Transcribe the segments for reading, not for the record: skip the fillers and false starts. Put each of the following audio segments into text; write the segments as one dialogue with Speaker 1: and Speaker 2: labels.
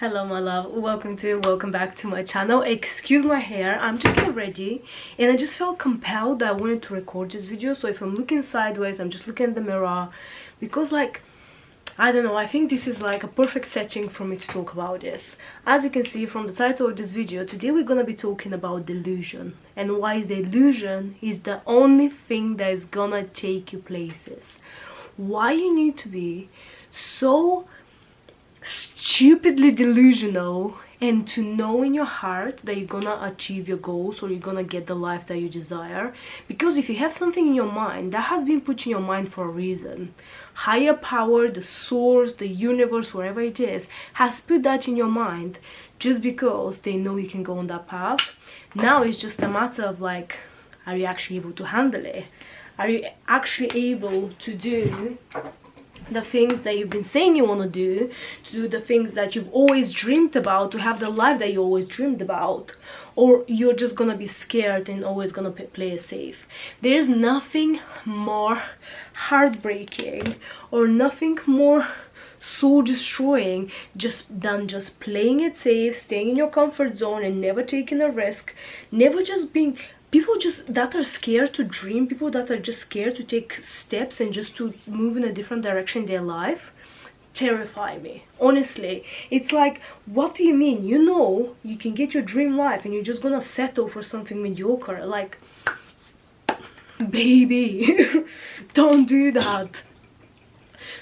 Speaker 1: Hello my love, welcome back to my channel. Excuse my hair, I'm just getting ready and I just felt compelled that I wanted to record this video. So if I'm looking sideways, I'm just looking at the mirror because I don't know, I think this is like a perfect setting for me to talk about this. As you can see from the title of this video, today we're gonna be talking about delusion and why delusion is the only thing that is gonna take you places. Why you need to be so stupidly delusional and to know in your heart that you're gonna achieve your goals or you're gonna get the life that you desire. Because if you have something in your mind that has been put in your mind for a reason, higher power, the source, the universe, wherever it is, has put that in your mind just because they know you can go on that path. Now it's just a matter of like, are you actually able to handle it? Are you actually able to do the things that you've been saying you want to do the things that you've always dreamed about, to have the life that you always dreamed about? Or you're just gonna be scared and always gonna play it safe? There's nothing more heartbreaking or nothing more soul destroying than just playing it safe, staying in your comfort zone and never taking a risk, never just being people just that are scared to dream, people that are just scared to take steps and just to move in a different direction in their life, terrify me. Honestly, it's like, what do you mean? You know you can get your dream life and you're just gonna settle for something mediocre. Like, baby, don't do that.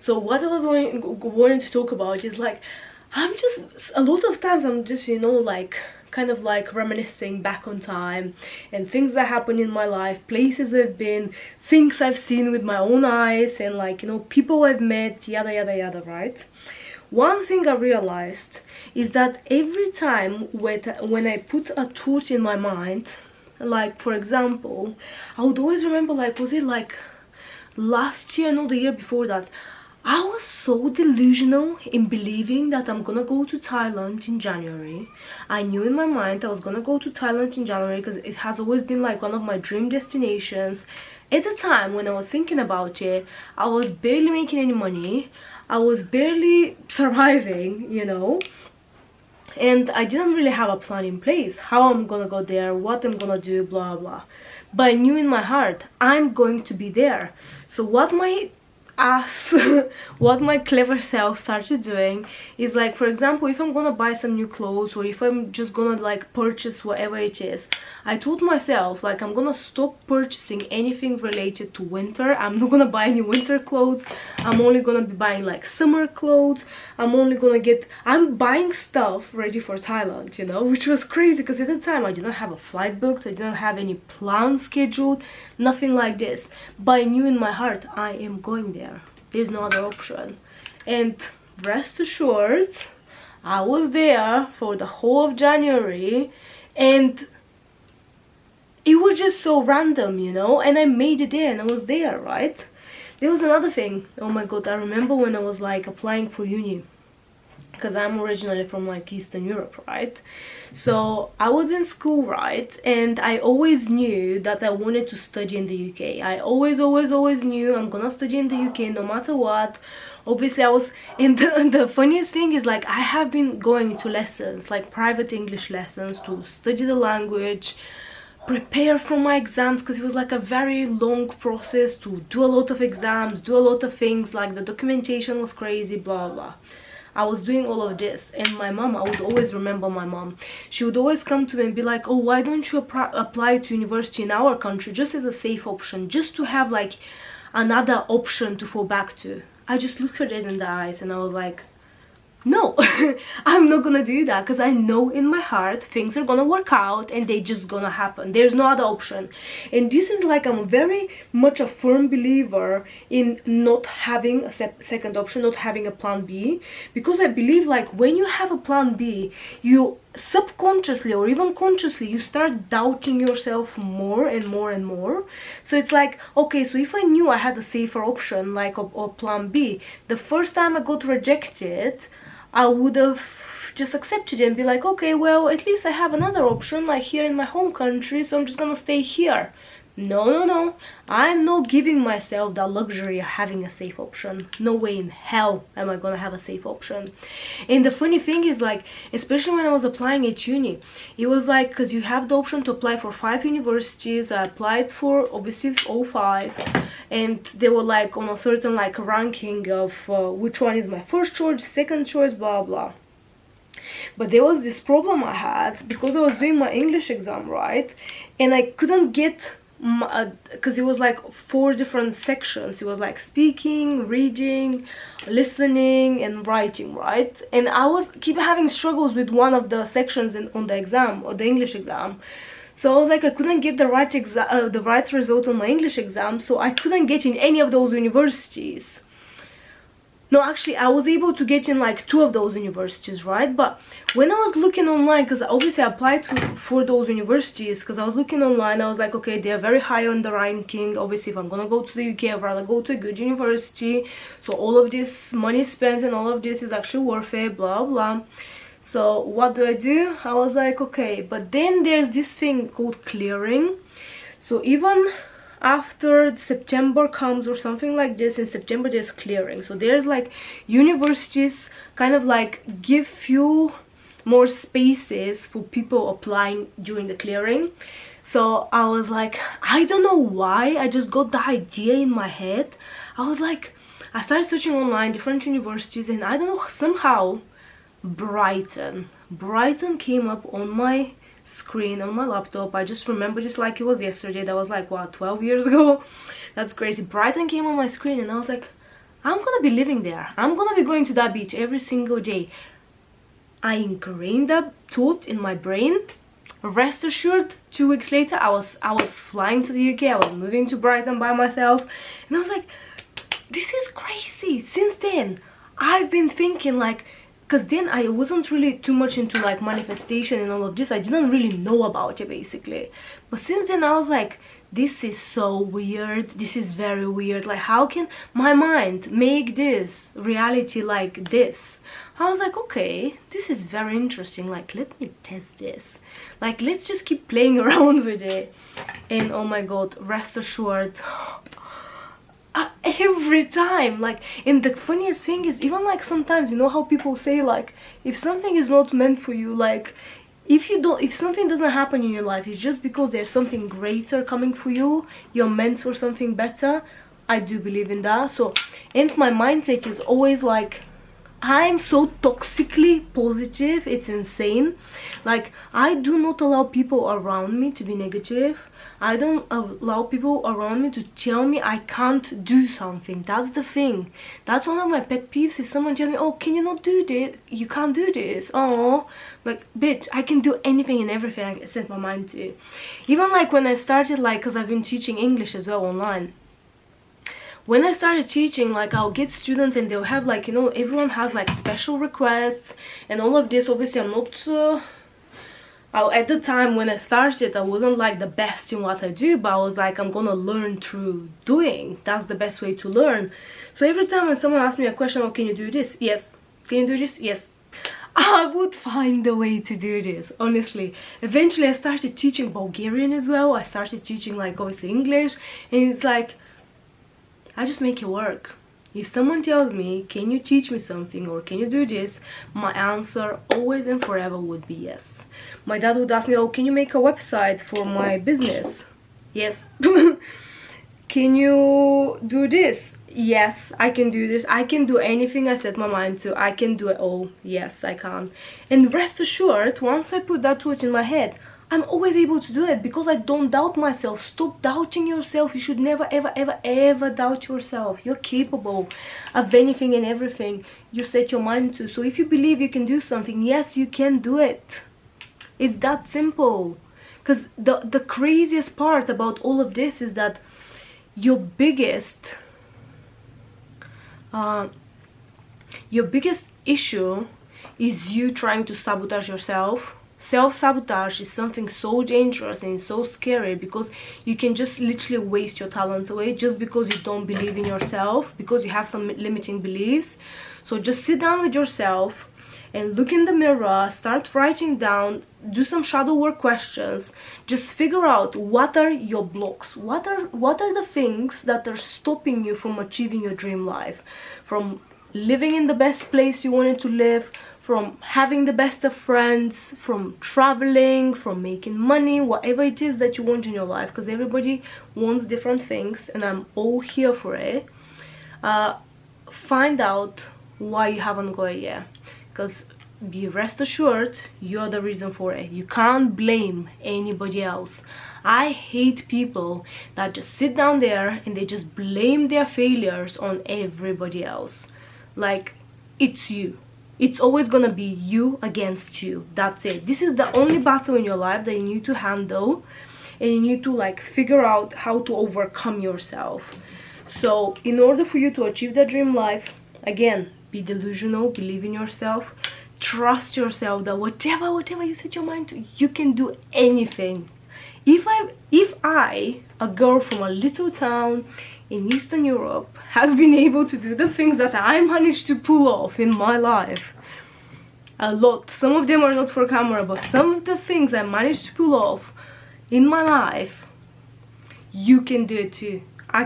Speaker 1: So what I was wanting to talk about is like, a lot of times I'm just, you know, like kind of like reminiscing back on time and things that happened in my life, places I've been, things I've seen with my own eyes, and like, you know, people I've met, yada yada yada, right? One thing I realized is that every time when I put a thought in my mind, like for example, I would always remember, like, was it like last year, no, the year before that, I was so delusional in believing that I'm gonna go to Thailand in January. I knew in my mind I was gonna go to Thailand in January because it has always been like one of my dream destinations. At the time when I was thinking about it, I was barely making any money. I was barely surviving, you know. And I didn't really have a plan in place, how I'm gonna go there, what I'm gonna do, blah blah. But I knew in my heart, I'm going to be there. So what my clever self started doing is, like, for example, if I'm gonna buy some new clothes or if I'm just gonna like purchase whatever it is, I told myself, like, I'm gonna stop purchasing anything related to winter. I'm not gonna buy any winter clothes. I'm only gonna be buying like summer clothes. I'm buying stuff ready for Thailand, you know, which was crazy because at the time I didn't have a flight booked, I didn't have any plans scheduled, nothing like this. But I knew in my heart, I am going there. There's no other option. And rest assured, I was there for the whole of January, and it was just so random, you know, and I made it there and I was there, right? There was another thing. Oh my god, I remember when I was like applying for uni, because I'm originally from like Eastern Europe, right? So I was in school, right, and I always knew that I wanted to study in the UK. I always knew I'm gonna study in the UK no matter what. Obviously I was, and the funniest thing is, like, I have been going to lessons, like private English lessons, to study the language, prepare for my exams, because it was like a very long process to do a lot of exams, do a lot of things, like the documentation was crazy, blah blah. I was doing all of this, and my mom, I would always remember my mom, she would always come to me and be like, oh, why don't you apply to university in our country just as a safe option, just to have like another option to fall back to? I just looked her dead in the eyes and I was like, no, I'm not gonna do that, because I know in my heart things are gonna work out and they just gonna happen. There's no other option. And this is like, I'm very much a firm believer in not having a second option, not having a plan B, because I believe, like, when you have a plan B, you subconsciously or even consciously, you start doubting yourself more and more and more. So it's like, okay, so if I knew I had a safer option, like a plan B, the first time I got rejected, I would have just accepted it and be like, okay, well, at least I have another option, like here in my home country, so I'm just gonna stay here. No, no, no. I'm not giving myself the luxury of having a safe option. No way in hell am I gonna have a safe option. And the funny thing is, like, especially when I was applying at uni, it was like, because you have the option to apply for 5 universities. I applied for obviously all 5, and they were like on a certain like ranking of which one is my first choice, second choice, blah blah. But there was this problem I had because I was doing my English exam, right? And I couldn't get, because it was like 4 different sections. It was like speaking, reading, listening, and writing, right? And I was keep having struggles with one of the sections on the exam, or the English exam. So I was like, I couldn't get the right result on my English exam, so I couldn't get in any of those universities. No, actually, I was able to get in like 2 of those universities, right? But when I was looking online, because obviously I applied for those universities, because I was looking online, I was like, okay, they're very high on the ranking. Obviously, if I'm gonna go to the UK, I'd rather go to a good university. So all of this money spent and all of this is actually worth it, blah, blah. So what do? I was like, okay, but then there's this thing called clearing. So even after September comes or something like this, in September there's clearing. So there's like universities kind of like give few more spaces for people applying during the clearing. So I was like, I don't know why, I just got the idea in my head. I was like, I started searching online different universities, and I don't know, somehow Brighton came up on my screen on my laptop. I just remember this like it was yesterday. That was like, what, 12 years ago? That's crazy. Brighton came on my screen, and I was like, I'm gonna be living there. I'm gonna be going to that beach every single day. I ingrained that thought in my brain. Rest assured, 2 weeks later I was flying to the UK. I was moving to Brighton by myself, and I was like, this is crazy. Since then I've been thinking like, because then I wasn't really too much into like manifestation and all of this. I didn't really know about it basically. But since then I was like, this is so weird. This is very weird. Like, how can my mind make this reality like this? I was like, okay, this is very interesting. Like, let me test this. Like, let's just keep playing around with it. And oh my god, rest assured, every time, like, and the funniest thing is, even like sometimes, you know how people say like, if something is not meant for you, like if something doesn't happen in your life, it's just because there's something greater coming for you. You're meant for something better. I do believe in that. So, and my mindset is always like, I'm so toxically positive, it's insane. Like, I do not allow people around me to be negative. I don't allow people around me to tell me I can't do something. That's the thing. That's one of my pet peeves. If someone tells me, oh, can you not do this? You can't do this. Oh, like, bitch, I can do anything and everything I set my mind to. Even like when I started, like, because I've been teaching English as well online. When I started teaching, like, I'll get students and they'll have like, you know, everyone has like special requests and all of this. Obviously, I'm not... at the time when I started, I wasn't like the best in what I do, but I was like, I'm gonna learn through doing. That's the best way to learn. So every time when someone asks me a question, oh, can you do this? Yes. Can you do this? Yes. I would find a way to do this, honestly. Eventually I started teaching Bulgarian as well. I started teaching like obviously English, and it's like, I just make it work. If someone tells me, can you teach me something, or can you do this, my answer always and forever would be yes. My dad would ask me, oh, can you make a website for my business? Yes. Can you do this? Yes, I can do this. I can do anything I set my mind to. I can do it all. Yes, I can. And rest assured, once I put that thought in my head, I'm always able to do it, because I don't doubt myself. Stop doubting yourself. You should never ever ever ever doubt yourself. You're capable of anything and everything you set your mind to. So if you believe you can do something, yes, you can do it. It's that simple. Because the craziest part about all of this is that your biggest issue is you trying to sabotage yourself. Self-sabotage is something so dangerous and so scary, because you can just literally waste your talents away just because you don't believe in yourself, because you have some limiting beliefs. So just sit down with yourself and look in the mirror, start writing down, do some shadow work questions. Just figure out what are your blocks, what are the things that are stopping you from achieving your dream life, from living in the best place you wanted to live, from having the best of friends, from traveling, from making money, whatever it is that you want in your life, because everybody wants different things and I'm all here for it. Find out why you haven't got it yet, because be rest assured you're the reason for it. You can't blame anybody else. I hate people that just sit down there and they just blame their failures on everybody else. Like, it's you. It's always gonna be you against you. That's it. This is the only battle in your life that you need to handle, and you need to like figure out how to overcome yourself. So in order for you to achieve that dream life, again, be delusional, believe in yourself, trust yourself that whatever you set your mind to, you can do anything. If I, a girl from a little town in Eastern Europe, has been able to do the things that I managed to pull off in my life, a lot, some of them are not for camera, but some of the things I managed to pull off in my life, you can do it too. I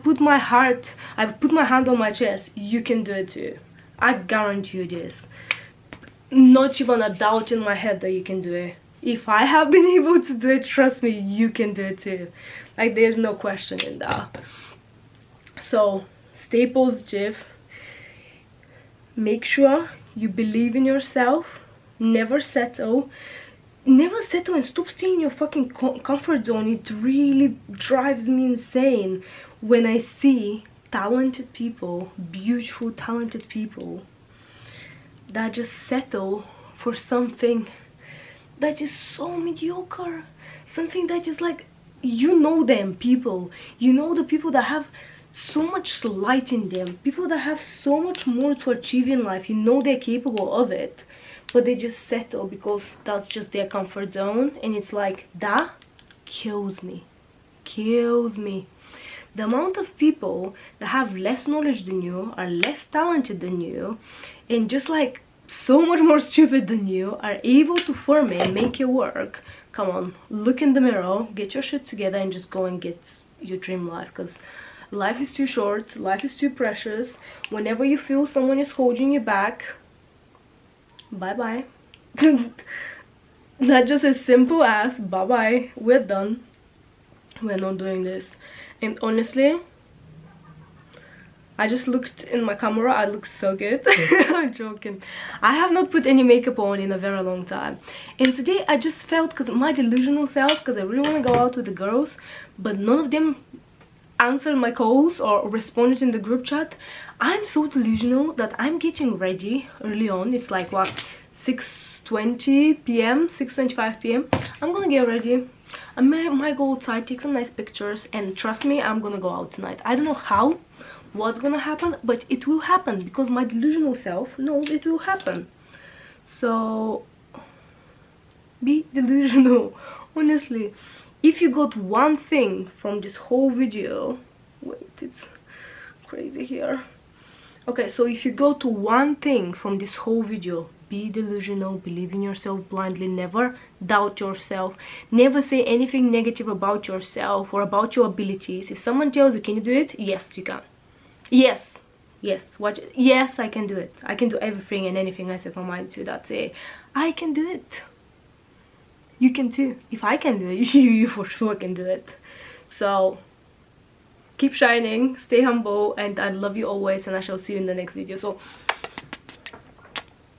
Speaker 1: put my hand on my chest, you can do it too. I guarantee you this. Not even a doubt in my head that you can do it. If I have been able to do it, trust me, you can do it too. Like, there's no question in that. So stay positive, make sure you believe in yourself, never settle and stop staying in your fucking comfort zone. It really drives me insane when I see talented people, beautiful talented people, that just settle for something that is so mediocre, something that is like, you know them people, you know the people that have so much light in them, people that have so much more to achieve in life, you know they're capable of it, but they just settle because that's just their comfort zone. And it's like, that kills me. The amount of people that have less knowledge than you, are less talented than you, and just like so much more stupid than you, are able to form it and make it work. Come on, look in the mirror, get your shit together, and just go and get your dream life, because life is too short, life is too precious. Whenever you feel someone is holding you back, bye bye. Not just as simple as bye bye, we're done, we're not doing this. And honestly, I just looked in my camera, I look so good. I'm joking. I have not put any makeup on in a very long time, and today I just felt, because my delusional self, because I really want to go out with the girls, but none of them answered my calls or responded in the group chat. I'm so delusional that I'm getting ready early on. It's like, what, 6:20 p.m, 6:25 p.m. I'm gonna get ready. I might go outside, take some nice pictures, and trust me, I'm gonna go out tonight. I don't know how, what's gonna happen, but it will happen, because my delusional self knows it will happen. So be delusional. Honestly, if you got one thing from this whole video, wait, it's crazy here. Okay, so if you go to one thing from this whole video, be delusional, believe in yourself blindly, never doubt yourself, never say anything negative about yourself or about your abilities. If someone tells you, can you do it? Yes, you can. Yes, watch it. Yes, I can do it. I can do everything and anything I set my mind to. That's it. I can do it. You can too. If I can do it, you for sure can do it. So keep shining, stay humble, and I love you always, and I shall see you in the next video. So